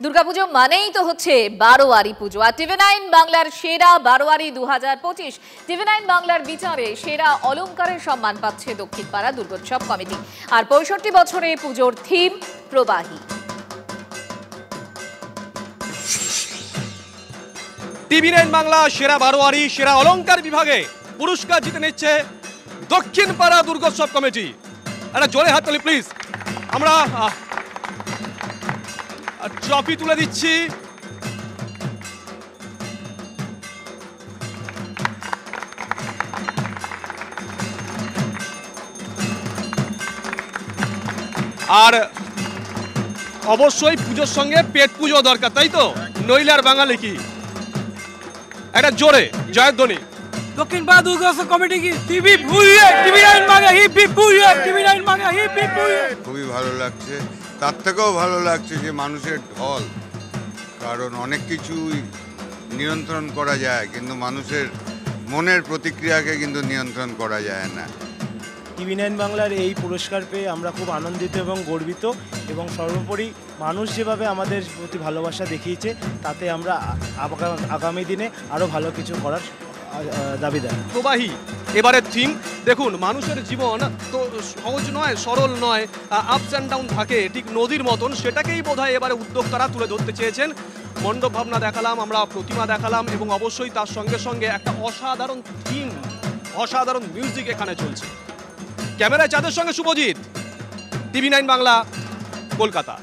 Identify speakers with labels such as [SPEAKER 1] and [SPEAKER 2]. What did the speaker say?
[SPEAKER 1] দুর্গাপুজো মানেই তো হচ্ছে বারোয়ারি পুজো। আর টিভি9 বাংলার সেরা বারোয়ারি 2025 টিভি9 বাংলার বিচারে সেরা অলংকারের সম্মান পাচ্ছে দক্ষিণপাড়া দুর্গোৎসব কমিটি। আর 65 বছরে পুজোর থিম প্রবাহী।
[SPEAKER 2] টিভি9 বাংলা সেরা বারোয়ারি সেরা অলংকার বিভাগে পুরস্কার জিতে নিচ্ছে দক্ষিণপাড়া দুর্গোৎসব কমিটি। একটা জোরে হাততালি প্লিজ। আমরা ট্রফি তুলে দিচ্ছি। আর অবশ্যই পুজোর সঙ্গে পেট পুজো দরকার, তাই তো? নইলে আর বাঙালি কি? একটা জোরে জয়ধ্বনি।
[SPEAKER 3] দক্ষিণপাড়া দুর্গোৎসব কমিটি কি TV nine Bangla hip hip hooray, TV nine Bangla hip hip hooray.
[SPEAKER 4] খুবই ভালো লাগছে। তার থেকেও ভালো লাগছে যে মানুষের ঢল, কারণ অনেক কিছুই নিয়ন্ত্রণ করা যায় কিন্তু মানুষের মনের প্রতিক্রিয়াকে কিন্তু নিয়ন্ত্রণ করা যায় না।
[SPEAKER 3] টিভি9 বাংলার এই পুরস্কার পেয়ে আমরা খুব আনন্দিত এবং গর্বিত, এবং সর্বোপরি মানুষ যেভাবে আমাদের প্রতি ভালোবাসা দেখিয়েছে তাতে আমরা আগামী দিনে আরও ভালো কিছু করার দাবিদার।
[SPEAKER 2] প্রবাহী এবারের থিম। দেখুন, মানুষের জীবন তো সহজ নয়, সরল নয়, আপস অ্যান্ড ডাউন থাকে ঠিক নদীর মতন। সেটাকেই বোধহয় এবারে উদ্যোক্তারা তুলে ধরতে চেয়েছেন। মণ্ডপ ভাবনা দেখালাম, আমরা প্রতিমা দেখালাম, এবং অবশ্যই তার সঙ্গে সঙ্গে একটা অসাধারণ থিম, অসাধারণ মিউজিক এখানে চলছে। ক্যামেরায় চাঁদের সঙ্গে শুভজিৎ, টিভি9 বাংলা, কলকাতা।